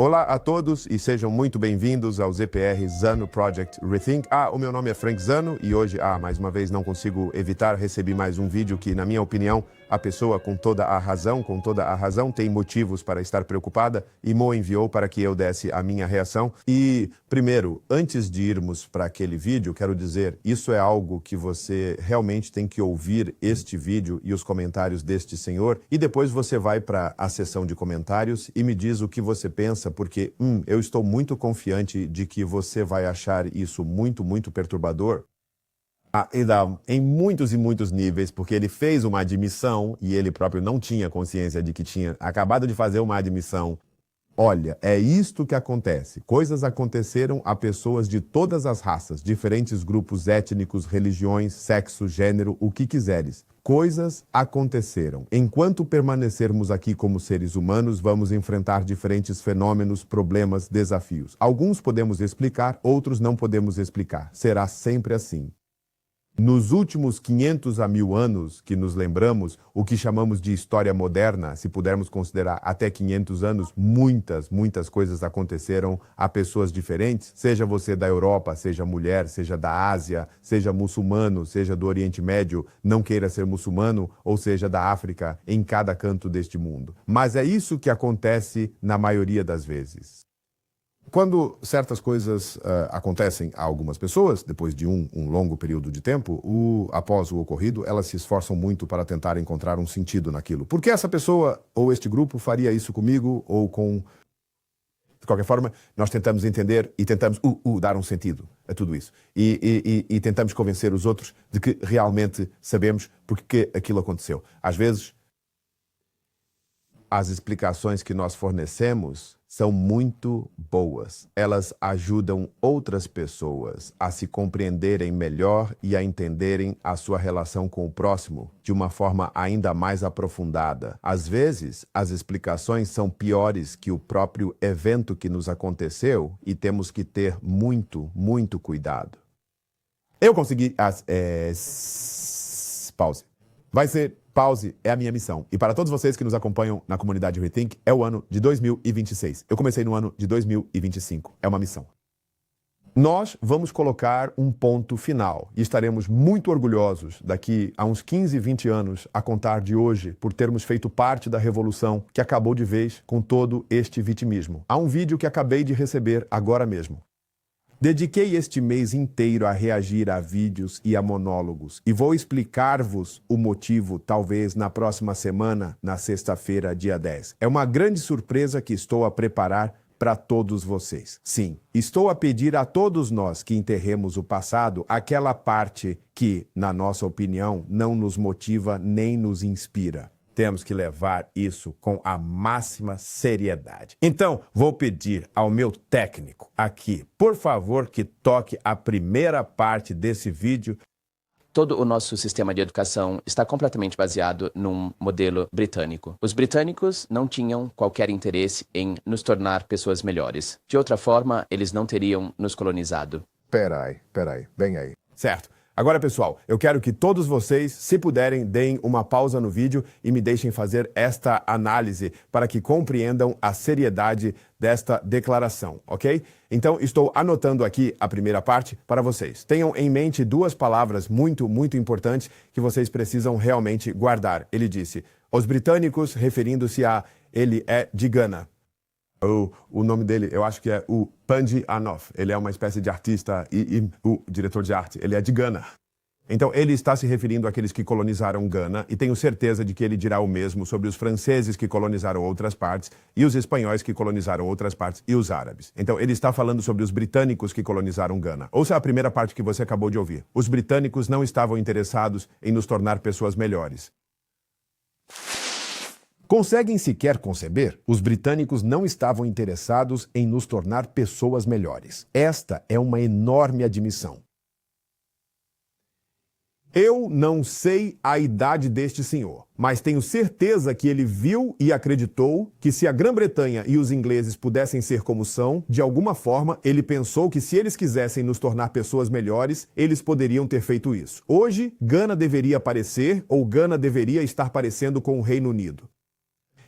Olá a todos e sejam muito bem-vindos ao ZPR Zano Project Rethink. O meu nome é Frank Zano e hoje, mais uma vez, não consigo evitar, recebi mais um vídeo que, na minha opinião, a pessoa com toda a razão, tem motivos para estar preocupada e Mo enviou para que eu desse a minha reação. E, primeiro, antes de irmos para aquele vídeo, quero dizer, isso é algo que você realmente tem que ouvir este vídeo e os comentários deste senhor e depois você vai para a seção de comentários e me diz o que você pensa, porque, eu estou muito confiante de que você vai achar isso muito, muito perturbador. Em muitos e muitos níveis, porque ele fez uma admissão e ele próprio não tinha consciência de que tinha acabado de fazer uma admissão. Olha, é isto que acontece. Coisas aconteceram a pessoas de todas as raças, diferentes grupos étnicos, religiões, sexo, gênero, o que quiseres. Coisas aconteceram. Enquanto permanecermos aqui como seres humanos, vamos enfrentar diferentes fenômenos, problemas, desafios. Alguns podemos explicar, outros não podemos explicar. Será sempre assim. Nos últimos 500 a 1000 anos que nos lembramos, o que chamamos de história moderna, se pudermos considerar até 500 anos, muitas coisas aconteceram a pessoas diferentes, seja você da Europa, seja mulher, seja da Ásia, seja muçulmano, seja do Oriente Médio, não queira ser muçulmano, ou seja da África, em cada canto deste mundo. Mas é isso que acontece na maioria das vezes. Quando certas coisas acontecem a algumas pessoas, depois de um longo período de tempo, após o ocorrido, elas se esforçam muito para tentar encontrar um sentido naquilo. Por que essa pessoa ou este grupo faria isso comigo ou com... De qualquer forma, nós tentamos entender e tentamos dar um sentido a tudo isso. E tentamos convencer os outros de que realmente sabemos porque aquilo aconteceu. Às vezes, as explicações que nós fornecemos são muito boas. Elas ajudam outras pessoas a se compreenderem melhor e a entenderem a sua relação com o próximo de uma forma ainda mais aprofundada. Às vezes, as explicações são piores que o próprio evento que nos aconteceu e temos que ter muito, muito cuidado. Eu consegui... Pause. Vai ser... Pause é a minha missão. E para todos vocês que nos acompanham na comunidade Rethink, é o ano de 2026. Eu comecei no ano de 2025. É uma missão. Nós vamos colocar um ponto final e estaremos muito orgulhosos daqui a uns 15, 20 anos a contar de hoje por termos feito parte da revolução que acabou de vez com todo este vitimismo. Há um vídeo que acabei de receber agora mesmo. Dediquei este mês inteiro a reagir a vídeos e a monólogos e vou explicar-vos o motivo, talvez na próxima semana, na sexta-feira, dia 10. É uma grande surpresa que estou a preparar para todos vocês. Sim, estou a pedir a todos nós que enterremos o passado, aquela parte que, na nossa opinião, não nos motiva nem nos inspira. Temos que levar isso com a máxima seriedade. Então, vou pedir ao meu técnico aqui, por favor, que toque a primeira parte desse vídeo. Todo o nosso sistema de educação está completamente baseado num modelo britânico. Os britânicos não tinham qualquer interesse em nos tornar pessoas melhores. De outra forma, eles não teriam nos colonizado. Peraí, vem aí. Certo. Agora, pessoal, eu quero que todos vocês, se puderem, deem uma pausa no vídeo e me deixem fazer esta análise para que compreendam a seriedade desta declaração, ok? Então, estou anotando aqui a primeira parte para vocês. Tenham em mente duas palavras muito, muito importantes que vocês precisam realmente guardar. Ele disse, os britânicos, referindo-se a ele é de Gana. O nome dele, eu acho que é o Pandit Anof. Ele é uma espécie de artista e o diretor de arte. Ele é de Gana. Então, ele está se referindo àqueles que colonizaram Gana e tenho certeza de que ele dirá o mesmo sobre os franceses que colonizaram outras partes e os espanhóis que colonizaram outras partes e os árabes. Então, ele está falando sobre os britânicos que colonizaram Gana. Ouça a primeira parte que você acabou de ouvir. Os britânicos não estavam interessados em nos tornar pessoas melhores. Conseguem sequer conceber? Os britânicos não estavam interessados em nos tornar pessoas melhores. Esta é uma enorme admissão. Eu não sei a idade deste senhor, mas tenho certeza que ele viu e acreditou que se a Grã-Bretanha e os ingleses pudessem ser como são, de alguma forma ele pensou que se eles quisessem nos tornar pessoas melhores, eles poderiam ter feito isso. Hoje, Gana deveria parecer ou Gana deveria estar parecendo com o Reino Unido.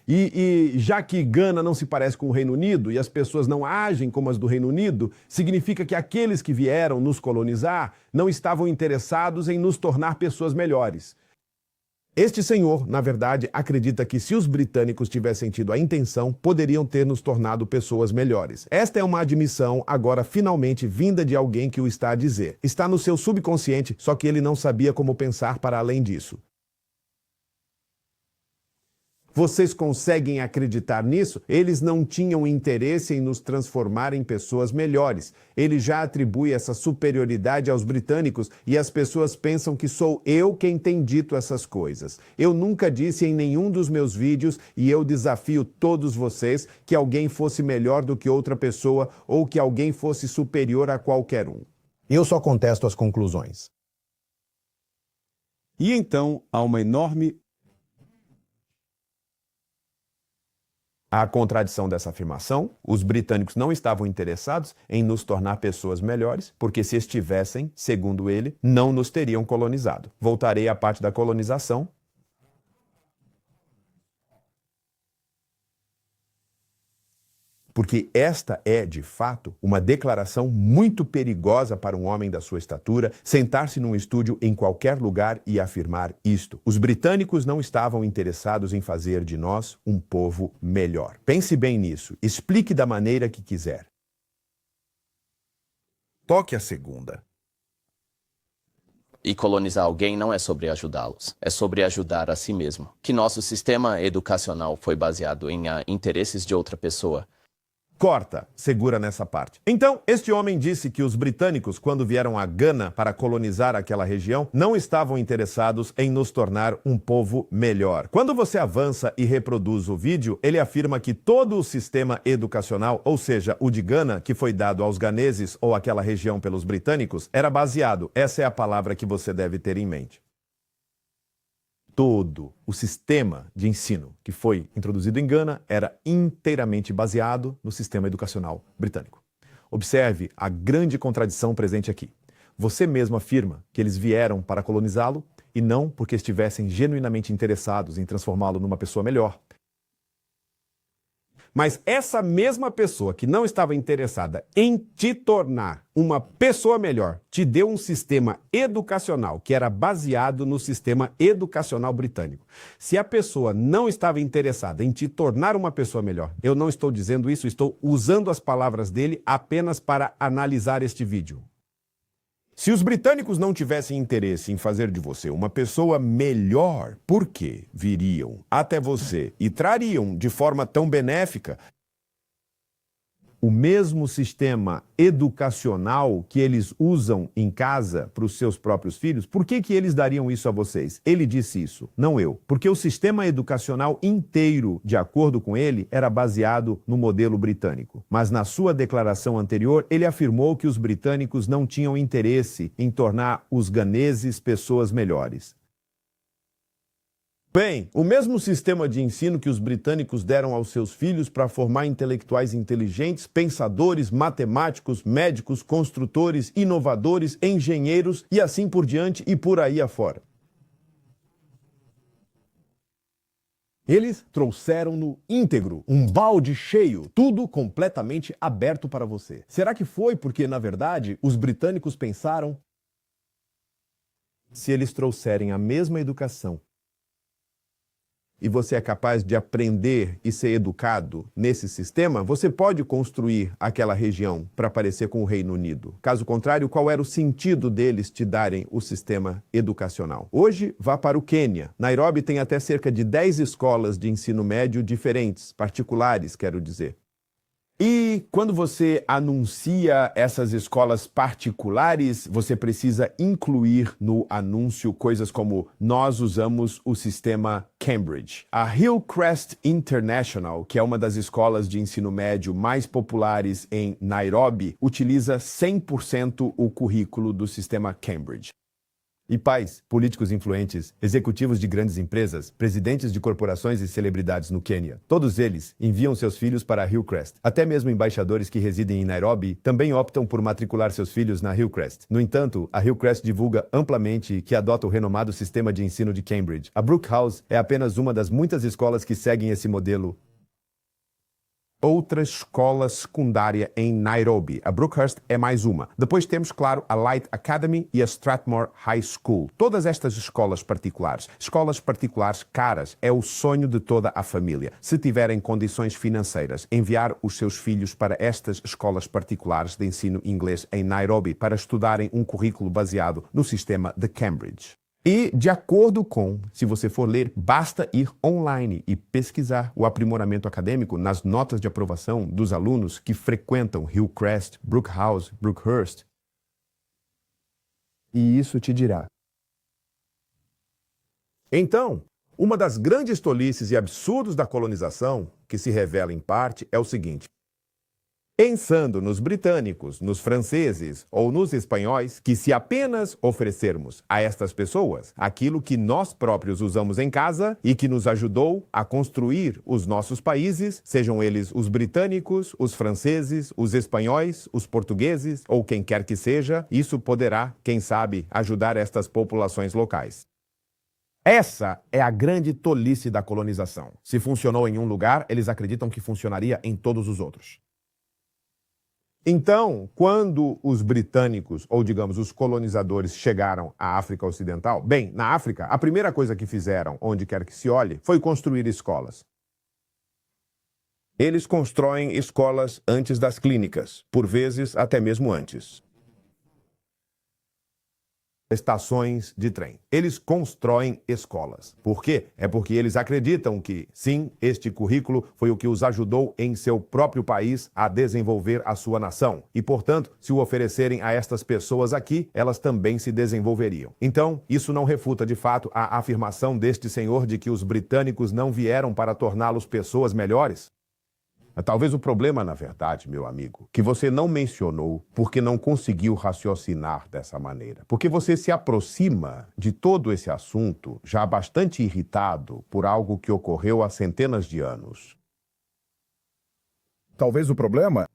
E já que Gana não se parece com o Reino Unido e as pessoas não agem como as do Reino Unido, significa que aqueles que vieram nos colonizar não estavam interessados em nos tornar pessoas melhores. Este senhor, na verdade, acredita que se os britânicos tivessem tido a intenção, poderiam ter nos tornado pessoas melhores. Esta é uma admissão, agora finalmente vinda de alguém que o está a dizer. Está no seu subconsciente, só que ele não sabia como pensar para além disso. Vocês conseguem acreditar nisso? Eles não tinham interesse em nos transformar em pessoas melhores. Ele já atribui essa superioridade aos britânicos e as pessoas pensam que sou eu quem tem dito essas coisas. Eu nunca disse em nenhum dos meus vídeos, e eu desafio todos vocês, que alguém fosse melhor do que outra pessoa ou que alguém fosse superior a qualquer um. Eu só contesto as conclusões. E então há uma enorme A contradição dessa afirmação, os britânicos não estavam interessados em nos tornar pessoas melhores, porque se estivessem, segundo ele, não nos teriam colonizado. Voltarei à parte da colonização. Porque esta é, de fato, uma declaração muito perigosa para um homem da sua estatura, sentar-se num estúdio em qualquer lugar e afirmar isto. Os britânicos não estavam interessados em fazer de nós um povo melhor. Pense bem nisso. Explique da maneira que quiser. Toque a segunda. E colonizar alguém não é sobre ajudá-los, é sobre ajudar a si mesmo. Que nosso sistema educacional foi baseado em interesses de outra pessoa. Corta, segura nessa parte. Então, este homem disse que os britânicos, quando vieram a Gana para colonizar aquela região, não estavam interessados em nos tornar um povo melhor. Quando você avança e reproduz o vídeo, ele afirma que todo o sistema educacional, ou seja, o de Gana, que foi dado aos ganeses ou aquela região pelos britânicos, era baseado, essa é a palavra que você deve ter em mente. Todo o sistema de ensino que foi introduzido em Gana era inteiramente baseado no sistema educacional britânico. Observe a grande contradição presente aqui. Você mesmo afirma que eles vieram para colonizá-lo e não porque estivessem genuinamente interessados em transformá-lo numa pessoa melhor. Mas essa mesma pessoa que não estava interessada em te tornar uma pessoa melhor, te deu um sistema educacional que era baseado no sistema educacional britânico. Se a pessoa não estava interessada em te tornar uma pessoa melhor, eu não estou dizendo isso, estou usando as palavras dele apenas para analisar este vídeo. Se os britânicos não tivessem interesse em fazer de você uma pessoa melhor, por que viriam até você e trariam de forma tão benéfica o mesmo sistema educacional que eles usam em casa para os seus próprios filhos? Por que eles dariam isso a vocês? Ele disse isso, não eu. Porque o sistema educacional inteiro, de acordo com ele, era baseado no modelo britânico. Mas na sua declaração anterior, ele afirmou que os britânicos não tinham interesse em tornar os ganeses pessoas melhores. Bem, o mesmo sistema de ensino que os britânicos deram aos seus filhos para formar intelectuais inteligentes, pensadores, matemáticos, médicos, construtores, inovadores, engenheiros e assim por diante e por aí afora. Eles trouxeram-no íntegro, um balde cheio, tudo completamente aberto para você. Será que foi porque, na verdade, os britânicos pensaram: se eles trouxerem a mesma educação e você é capaz de aprender e ser educado nesse sistema, você pode construir aquela região para parecer com o Reino Unido. Caso contrário, qual era o sentido deles te darem o sistema educacional? Hoje, vá para o Quênia. Nairobi tem até cerca de 10 escolas de ensino médio diferentes, particulares, quero dizer. E quando você anuncia essas escolas particulares, você precisa incluir no anúncio coisas como: nós usamos o sistema Cambridge. A Hillcrest International, que é uma das escolas de ensino médio mais populares em Nairobi, utiliza 100% o currículo do sistema Cambridge. E pais, políticos influentes, executivos de grandes empresas, presidentes de corporações e celebridades no Quênia. Todos eles enviam seus filhos para Hillcrest. Até mesmo embaixadores que residem em Nairobi também optam por matricular seus filhos na Hillcrest. No entanto, a Hillcrest divulga amplamente que adota o renomado sistema de ensino de Cambridge. A Brooke House é apenas uma das muitas escolas que seguem esse modelo. Outra escola secundária em Nairobi. A Brookhurst é mais uma. Depois temos, claro, a Light Academy e a Strathmore High School. Todas estas escolas particulares caras, é o sonho de toda a família. Se tiverem condições financeiras, enviar os seus filhos para estas escolas particulares de ensino inglês em Nairobi para estudarem um currículo baseado no sistema de Cambridge. E, de acordo com, se você for ler, basta ir online e pesquisar o aprimoramento acadêmico nas notas de aprovação dos alunos que frequentam Hillcrest, Brooke House, Brookhurst. E isso te dirá. Então, uma das grandes tolices e absurdos da colonização, que se revela em parte, é o seguinte. Pensando nos britânicos, nos franceses ou nos espanhóis, que se apenas oferecermos a estas pessoas aquilo que nós próprios usamos em casa e que nos ajudou a construir os nossos países, sejam eles os britânicos, os franceses, os espanhóis, os portugueses ou quem quer que seja, isso poderá, quem sabe, ajudar estas populações locais. Essa é a grande tolice da colonização. Se funcionou em um lugar, eles acreditam que funcionaria em todos os outros. Então, quando os britânicos, ou digamos, os colonizadores chegaram à África Ocidental, bem, na África, a primeira coisa que fizeram, onde quer que se olhe, foi construir escolas. Eles constroem escolas antes das clínicas, por vezes até mesmo antes. Estações de trem. Eles constroem escolas. Por quê? É porque eles acreditam que, sim, este currículo foi o que os ajudou em seu próprio país a desenvolver a sua nação. E, portanto, se o oferecerem a estas pessoas aqui, elas também se desenvolveriam. Então, isso não refuta, de fato, a afirmação deste senhor de que os britânicos não vieram para torná-los pessoas melhores? Talvez o problema, na verdade, meu amigo, que você não mencionou porque não conseguiu raciocinar dessa maneira. Porque você se aproxima de todo esse assunto já bastante irritado por algo que ocorreu há centenas de anos. Talvez o problema...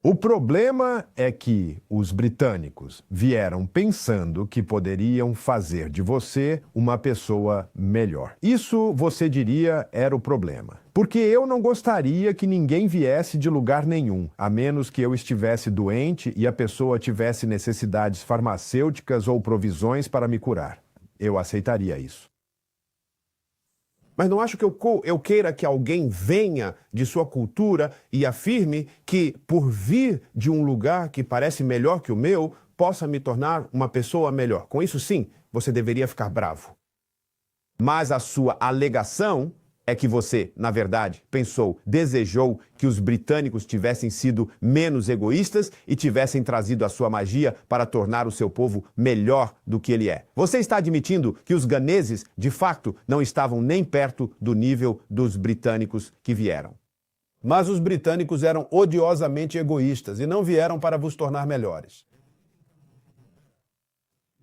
O problema é que os britânicos vieram pensando que poderiam fazer de você uma pessoa melhor. Isso, você diria, era o problema. Porque eu não gostaria que ninguém viesse de lugar nenhum, a menos que eu estivesse doente e a pessoa tivesse necessidades farmacêuticas ou provisões para me curar. Eu aceitaria isso. Mas não acho que eu queira que alguém venha de sua cultura e afirme que, por vir de um lugar que parece melhor que o meu, possa me tornar uma pessoa melhor. Com isso, sim, você deveria ficar bravo. Mas a sua alegação é que você, na verdade, desejou que os britânicos tivessem sido menos egoístas e tivessem trazido a sua magia para tornar o seu povo melhor do que ele é. Você está admitindo que os ganeses, de fato, não estavam nem perto do nível dos britânicos que vieram. Mas os britânicos eram odiosamente egoístas e não vieram para vos tornar melhores.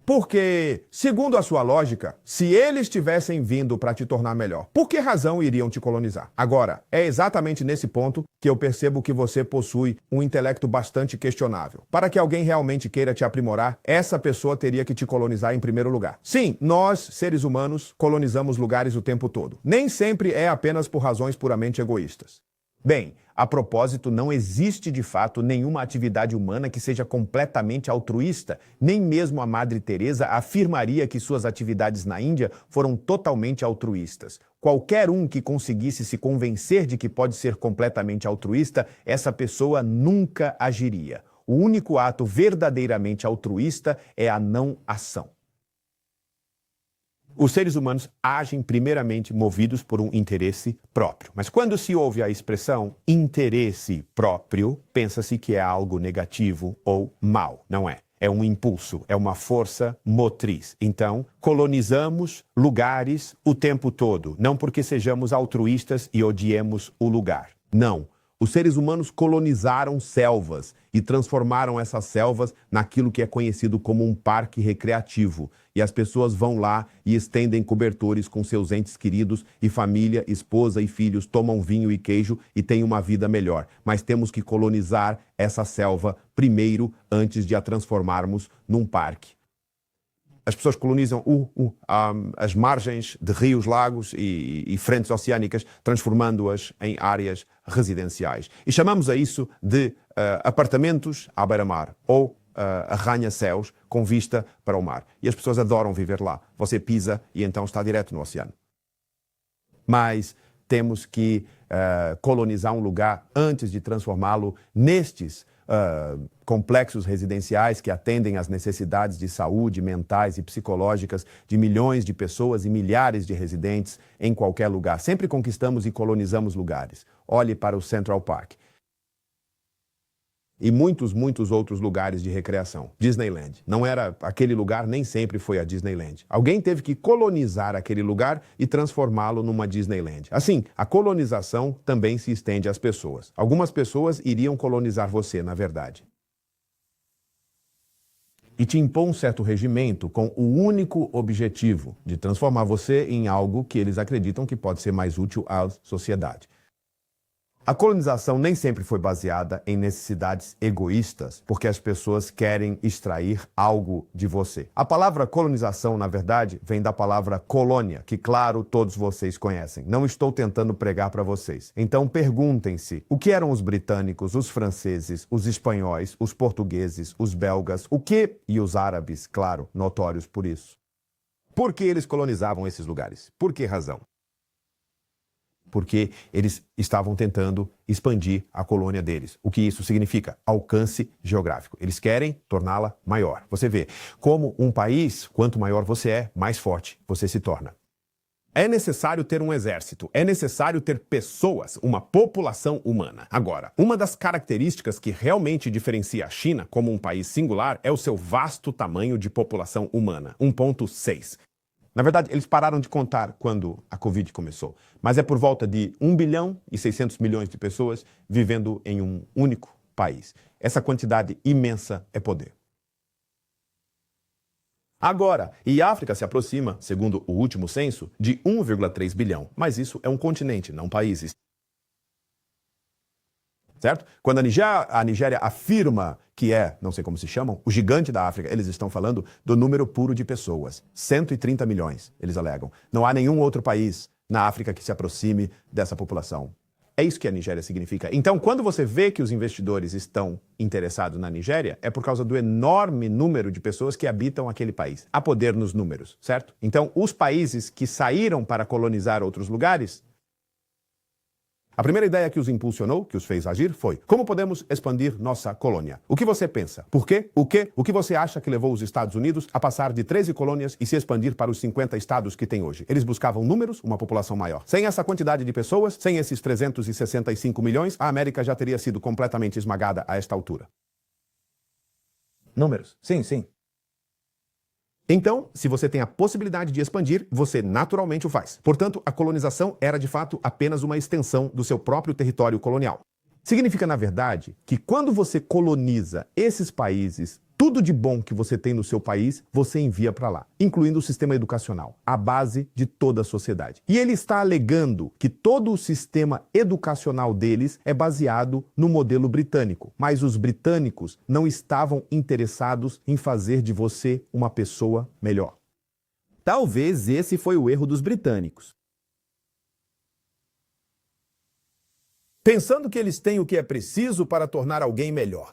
Porque, segundo a sua lógica, se eles tivessem vindo para te tornar melhor, por que razão iriam te colonizar? Agora, é exatamente nesse ponto que eu percebo que você possui um intelecto bastante questionável. Para que alguém realmente queira te aprimorar, essa pessoa teria que te colonizar em primeiro lugar. Sim, nós, seres humanos, colonizamos lugares o tempo todo. Nem sempre é apenas por razões puramente egoístas. Bem, a propósito, não existe de fato nenhuma atividade humana que seja completamente altruísta. Nem mesmo a Madre Teresa afirmaria que suas atividades na Índia foram totalmente altruístas. Qualquer um que conseguisse se convencer de que pode ser completamente altruísta, essa pessoa nunca agiria. O único ato verdadeiramente altruísta é a não ação. Os seres humanos agem primeiramente movidos por um interesse próprio. Mas quando se ouve a expressão interesse próprio, pensa-se que é algo negativo ou mau. Não é. É um impulso, é uma força motriz. Então, colonizamos lugares o tempo todo. Não porque sejamos altruístas e odiemos o lugar. Não. Os seres humanos colonizaram selvas e transformaram essas selvas naquilo que é conhecido como um parque recreativo. E as pessoas vão lá e estendem cobertores com seus entes queridos e família, esposa e filhos, tomam vinho e queijo e têm uma vida melhor. Mas temos que colonizar essa selva primeiro, antes de a transformarmos num parque. As pessoas colonizam as margens de rios, lagos e frentes oceânicas, transformando-as em áreas residenciais. E chamamos a isso de apartamentos à beira-mar ou arranha-céus com vista para o mar. E as pessoas adoram viver lá. Você pisa e então está direto no oceano. Mas temos que colonizar um lugar antes de transformá-lo nestes complexos residenciais que atendem às necessidades de saúde, mentais e psicológicas de milhões de pessoas e milhares de residentes em qualquer lugar. Sempre conquistamos e colonizamos lugares. Olhe para o Central Park. E muitos outros lugares de recreação. Disneyland. Não era aquele lugar, nem sempre foi a Disneyland. Alguém teve que colonizar aquele lugar e transformá-lo numa Disneyland. Assim, a colonização também se estende às pessoas. Algumas pessoas iriam colonizar você, na verdade. E te impor um certo regimento com o único objetivo de transformar você em algo que eles acreditam que pode ser mais útil à sociedade. A colonização nem sempre foi baseada em necessidades egoístas, porque as pessoas querem extrair algo de você. A palavra colonização, na verdade, vem da palavra colônia, que, claro, todos vocês conhecem. Não estou tentando pregar para vocês. Então, perguntem-se, o que eram os britânicos, os franceses, os espanhóis, os portugueses, os belgas, e os árabes, claro, notórios por isso? Por que eles colonizavam esses lugares? Por que razão? Porque eles estavam tentando expandir a colônia deles. O que isso significa? Alcance geográfico. Eles querem torná-la maior. Você vê, como um país, quanto maior você é, mais forte você se torna. É necessário ter um exército, é necessário ter pessoas, uma população humana. Agora, uma das características que realmente diferencia a China como um país singular é o seu vasto tamanho de população humana, 1,6. Na verdade, eles pararam de contar quando a Covid começou, mas é por volta de 1 bilhão e 600 milhões de pessoas vivendo em um único país. Essa quantidade imensa é poder. Agora, e a África se aproxima, segundo o último censo, de 1,3 bilhão, mas isso é um continente, não países. Certo? Quando a Nigéria afirma que é, não sei como se chamam, o gigante da África, eles estão falando do número puro de pessoas. 130 milhões, eles alegam. Não há nenhum outro país na África que se aproxime dessa população. É isso que a Nigéria significa. Então, quando você vê que os investidores estão interessados na Nigéria, é por causa do enorme número de pessoas que habitam aquele país. Há poder nos números, certo? Então, os países que saíram para colonizar outros lugares, a primeira ideia que os impulsionou, que os fez agir, foi: como podemos expandir nossa colônia? O que você pensa? Por quê? O que você acha que levou os Estados Unidos a passar de 13 colônias e se expandir para os 50 estados que tem hoje? Eles buscavam números, uma população maior. Sem essa quantidade de pessoas, sem esses 365 milhões, a América já teria sido completamente esmagada a esta altura. Números. Sim, sim. Então, se você tem a possibilidade de expandir, você naturalmente o faz. Portanto, a colonização era de fato apenas uma extensão do seu próprio território colonial. Significa, na verdade, que quando você coloniza esses países, tudo de bom que você tem no seu país, você envia para lá, incluindo o sistema educacional, a base de toda a sociedade. E ele está alegando que todo o sistema educacional deles é baseado no modelo britânico, mas os britânicos não estavam interessados em fazer de você uma pessoa melhor. Talvez esse foi o erro dos britânicos. Pensando que eles têm o que é preciso para tornar alguém melhor.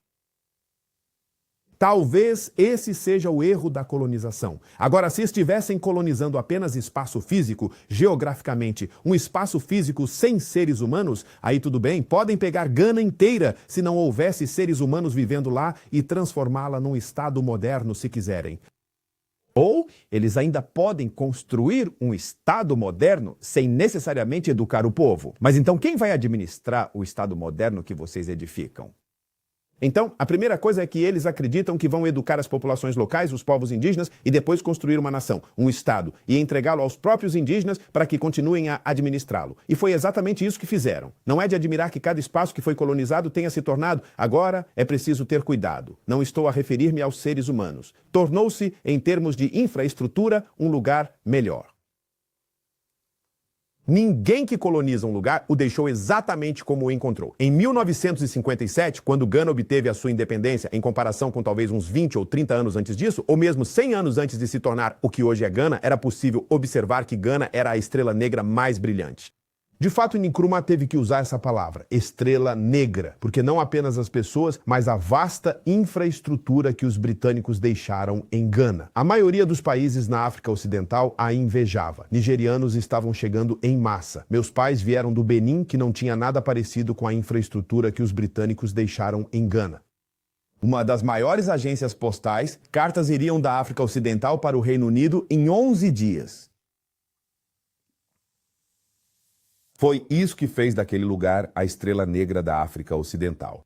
Talvez esse seja o erro da colonização. Agora, se estivessem colonizando apenas espaço físico, geograficamente, um espaço físico sem seres humanos, aí tudo bem, podem pegar Gana inteira se não houvesse seres humanos vivendo lá e transformá-la num estado moderno se quiserem. Ou eles ainda podem construir um estado moderno sem necessariamente educar o povo. Mas então quem vai administrar o estado moderno que vocês edificam? Então, a primeira coisa é que eles acreditam que vão educar as populações locais, os povos indígenas, e depois construir uma nação, um Estado, e entregá-lo aos próprios indígenas para que continuem a administrá-lo. E foi exatamente isso que fizeram. Não é de admirar que cada espaço que foi colonizado tenha se tornado, agora é preciso ter cuidado. Não estou a referir-me aos seres humanos. Tornou-se, em termos de infraestrutura, um lugar melhor. Ninguém que coloniza um lugar o deixou exatamente como o encontrou. Em 1957, quando Gana obteve a sua independência, em comparação com talvez uns 20 ou 30 anos antes disso, ou mesmo 100 anos antes de se tornar o que hoje é Gana, era possível observar que Gana era a estrela negra mais brilhante. De fato, Nkrumah teve que usar essa palavra, estrela negra, porque não apenas as pessoas, mas a vasta infraestrutura que os britânicos deixaram em Gana. A maioria dos países na África Ocidental a invejava. Nigerianos estavam chegando em massa. Meus pais vieram do Benin, que não tinha nada parecido com a infraestrutura que os britânicos deixaram em Gana. Uma das maiores agências postais, cartas iriam da África Ocidental para o Reino Unido em 11 dias. Foi isso que fez daquele lugar a estrela negra da África Ocidental.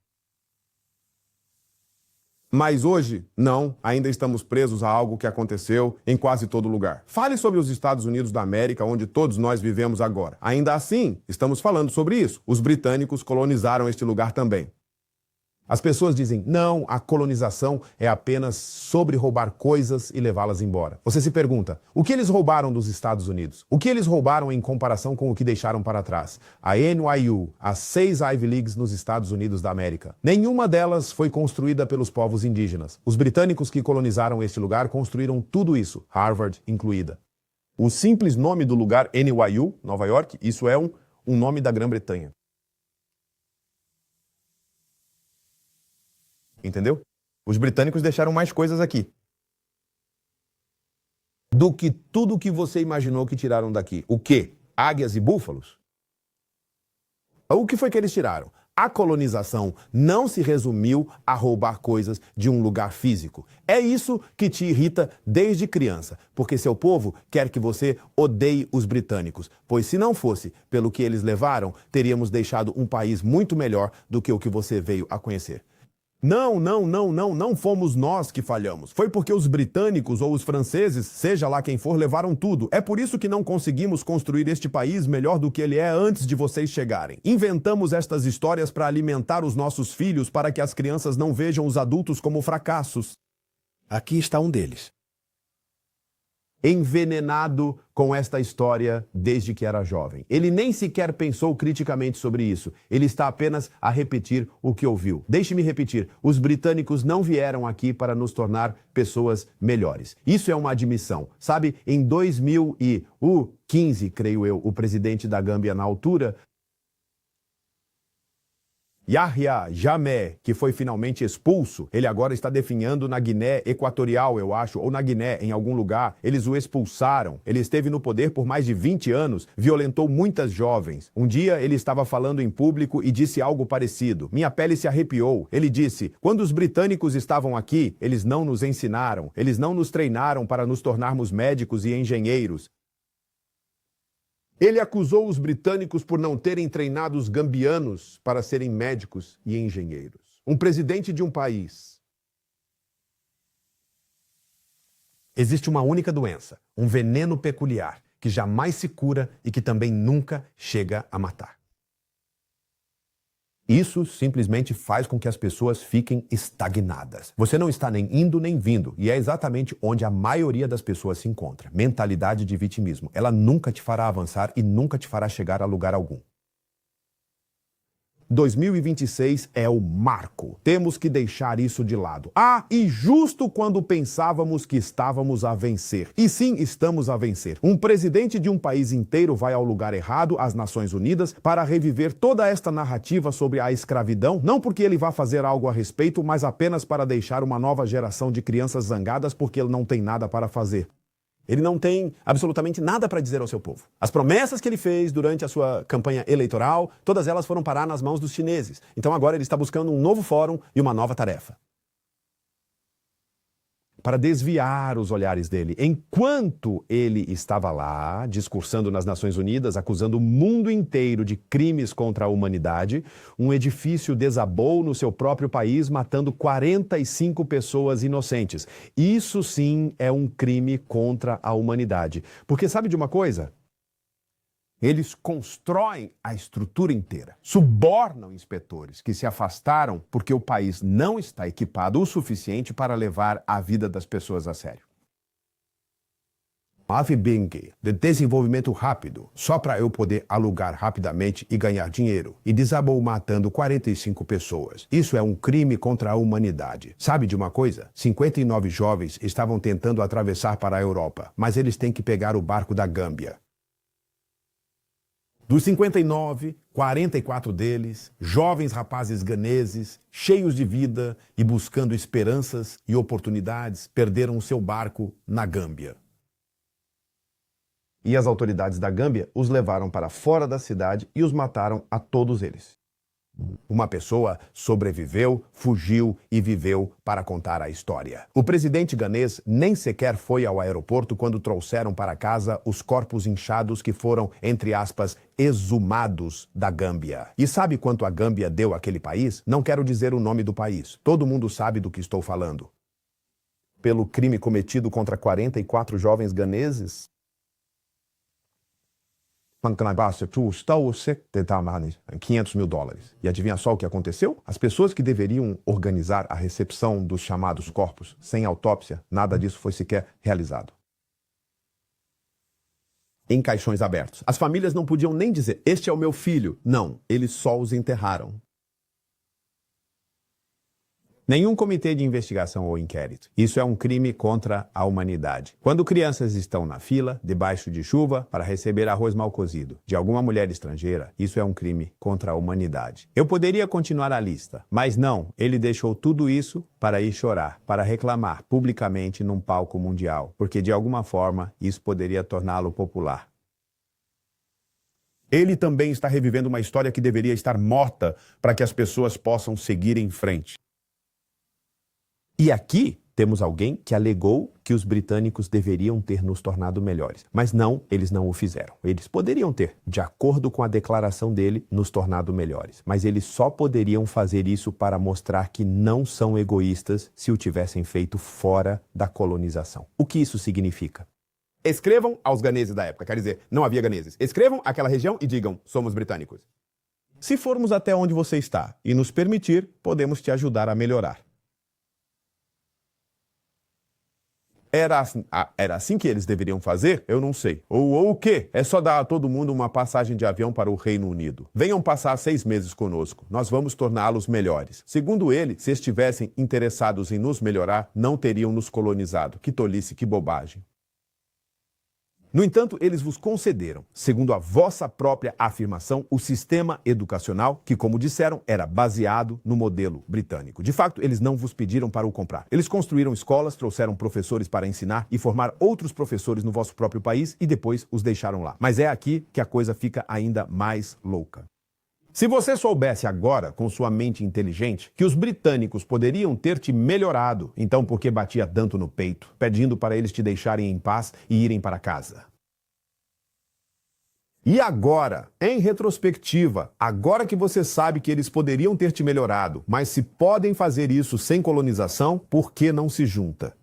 Mas hoje, não, ainda estamos presos a algo que aconteceu em quase todo lugar. Fale sobre os Estados Unidos da América, onde todos nós vivemos agora. Ainda assim, estamos falando sobre isso. Os britânicos colonizaram este lugar também. As pessoas dizem, não, a colonização é apenas sobre roubar coisas e levá-las embora. Você se pergunta, o que eles roubaram dos Estados Unidos? O que eles roubaram em comparação com o que deixaram para trás? A NYU, as 6 Ivy Leagues nos Estados Unidos da América. Nenhuma delas foi construída pelos povos indígenas. Os britânicos que colonizaram este lugar construíram tudo isso, Harvard incluída. O simples nome do lugar NYU, Nova York, isso é um nome da Grã-Bretanha. Entendeu? Os britânicos deixaram mais coisas aqui do que tudo que você imaginou que tiraram daqui. O quê? Águias e búfalos? O que foi que eles tiraram? A colonização não se resumiu a roubar coisas de um lugar físico. É isso que te irrita desde criança, porque seu povo quer que você odeie os britânicos, pois se não fosse pelo que eles levaram, teríamos deixado um país muito melhor do que o que você veio a conhecer. Não fomos nós que falhamos. Foi porque os britânicos ou os franceses, seja lá quem for, levaram tudo. É por isso que não conseguimos construir este país melhor do que ele é antes de vocês chegarem. Inventamos estas histórias para alimentar os nossos filhos, para que as crianças não vejam os adultos como fracassos. Aqui está um deles. Envenenado com esta história desde que era jovem. Ele nem sequer pensou criticamente sobre isso. Ele está apenas a repetir o que ouviu. Deixe-me repetir. Os britânicos não vieram aqui para nos tornar pessoas melhores. Isso é uma admissão. Sabe, em 2015, creio eu, o presidente da Gâmbia na altura, Yahya Jammeh, que foi finalmente expulso, ele agora está definhando na Guiné Equatorial, eu acho, ou na Guiné, em algum lugar. Eles o expulsaram. Ele esteve no poder por mais de 20 anos, violentou muitas jovens. Um dia ele estava falando em público e disse algo parecido. Minha pele se arrepiou. Ele disse, quando os britânicos estavam aqui, eles não nos ensinaram, eles não nos treinaram para nos tornarmos médicos e engenheiros. Ele acusou os britânicos por não terem treinado os gambianos para serem médicos e engenheiros. Um presidente de um país. Existe uma única doença, um veneno peculiar, que jamais se cura e que também nunca chega a matar. Isso simplesmente faz com que as pessoas fiquem estagnadas. Você não está nem indo nem vindo, e é exatamente onde a maioria das pessoas se encontra. Mentalidade de vitimismo. Ela nunca te fará avançar e nunca te fará chegar a lugar algum. 2026 é o marco. Temos que deixar isso de lado. E justo quando pensávamos que estávamos a vencer. E sim, estamos a vencer. Um presidente de um país inteiro vai ao lugar errado, às Nações Unidas, para reviver toda esta narrativa sobre a escravidão, não porque ele vá fazer algo a respeito, mas apenas para deixar uma nova geração de crianças zangadas porque ele não tem nada para fazer. Ele não tem absolutamente nada para dizer ao seu povo. As promessas que ele fez durante a sua campanha eleitoral, todas elas foram parar nas mãos dos chineses. Então agora ele está buscando um novo fórum e uma nova tarefa. para desviar os olhares dele. Enquanto ele estava lá, discursando nas Nações Unidas, acusando o mundo inteiro de crimes contra a humanidade, um edifício desabou no seu próprio país, matando 45 pessoas inocentes. Isso sim é um crime contra a humanidade. Porque sabe de uma coisa? Eles constroem a estrutura inteira, subornam inspetores que se afastaram porque o país não está equipado o suficiente para levar a vida das pessoas a sério. Bing, de desenvolvimento rápido, só para eu poder alugar rapidamente e ganhar dinheiro, e desabou matando 45 pessoas. Isso é um crime contra a humanidade. Sabe de uma coisa? 59 jovens estavam tentando atravessar para a Europa, mas eles têm que pegar o barco da Gâmbia. Dos 59, 44 deles, jovens rapazes ganeses, cheios de vida e buscando esperanças e oportunidades, perderam o seu barco na Gâmbia. E as autoridades da Gâmbia os levaram para fora da cidade e os mataram a todos eles. Uma pessoa sobreviveu, fugiu e viveu para contar a história. O presidente ganês nem sequer foi ao aeroporto quando trouxeram para casa os corpos inchados que foram, entre aspas, exumados da Gâmbia. E sabe quanto a Gâmbia deu àquele país? Não quero dizer o nome do país. Todo mundo sabe do que estou falando. Pelo crime cometido contra 44 jovens ganeses, $500 mil. E adivinha só o que aconteceu? As pessoas que deveriam organizar a recepção dos chamados corpos sem autópsia, nada disso foi sequer realizado. Em caixões abertos. As famílias não podiam nem dizer, este é o meu filho. Não, eles só os enterraram. Nenhum comitê de investigação ou inquérito. Isso é um crime contra a humanidade. Quando crianças estão na fila, debaixo de chuva, para receber arroz mal cozido de alguma mulher estrangeira, isso é um crime contra a humanidade. Eu poderia continuar a lista, mas não, ele deixou tudo isso para ir chorar, para reclamar publicamente num palco mundial, porque de alguma forma isso poderia torná-lo popular. Ele também está revivendo uma história que deveria estar morta para que as pessoas possam seguir em frente. E aqui temos alguém que alegou que os britânicos deveriam ter nos tornado melhores. Mas não, eles não o fizeram. Eles poderiam ter, de acordo com a declaração dele, nos tornado melhores. Mas eles só poderiam fazer isso para mostrar que não são egoístas se o tivessem feito fora da colonização. O que isso significa? Escrevam aos ganeses da época, quer dizer, não havia ganeses. Escrevam aquela região e digam, somos britânicos. Se formos até onde você está e nos permitir, podemos te ajudar a melhorar. Era assim que eles deveriam fazer? Eu não sei. Ou o quê? É só dar a todo mundo uma passagem de avião para o Reino Unido. Venham passar 6 meses conosco. Nós vamos torná-los melhores. Segundo ele, se estivessem interessados em nos melhorar, não teriam nos colonizado. Que tolice, que bobagem. No entanto, eles vos concederam, segundo a vossa própria afirmação, o sistema educacional que, como disseram, era baseado no modelo britânico. De fato, eles não vos pediram para o comprar. Eles construíram escolas, trouxeram professores para ensinar e formar outros professores no vosso próprio país e depois os deixaram lá. Mas é aqui que a coisa fica ainda mais louca. Se você soubesse agora, com sua mente inteligente, que os britânicos poderiam ter te melhorado, então por que batia tanto no peito, pedindo para eles te deixarem em paz e irem para casa? E agora, em retrospectiva, agora que você sabe que eles poderiam ter te melhorado, mas se podem fazer isso sem colonização, por que não se junta?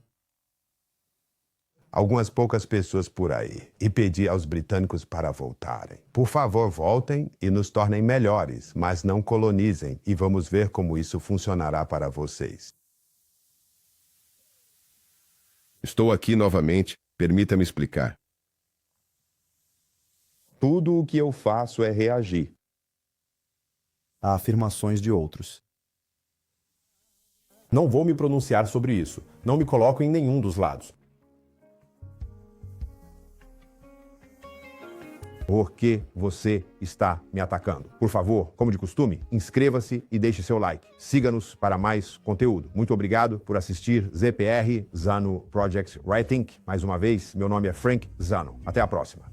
Algumas poucas pessoas por aí e pedir aos britânicos para voltarem. Por favor, voltem e nos tornem melhores, mas não colonizem e vamos ver como isso funcionará para vocês. Estou aqui novamente, permita-me explicar. Tudo o que eu faço é reagir a afirmações de outros. Não vou me pronunciar sobre isso. Não me coloco em nenhum dos lados. Por que você está me atacando? Por favor, como de costume, inscreva-se e deixe seu like. Siga-nos para mais conteúdo. Muito obrigado por assistir ZPR, Zano Project Writing. Mais uma vez, meu nome é Frank Zano. Até a próxima.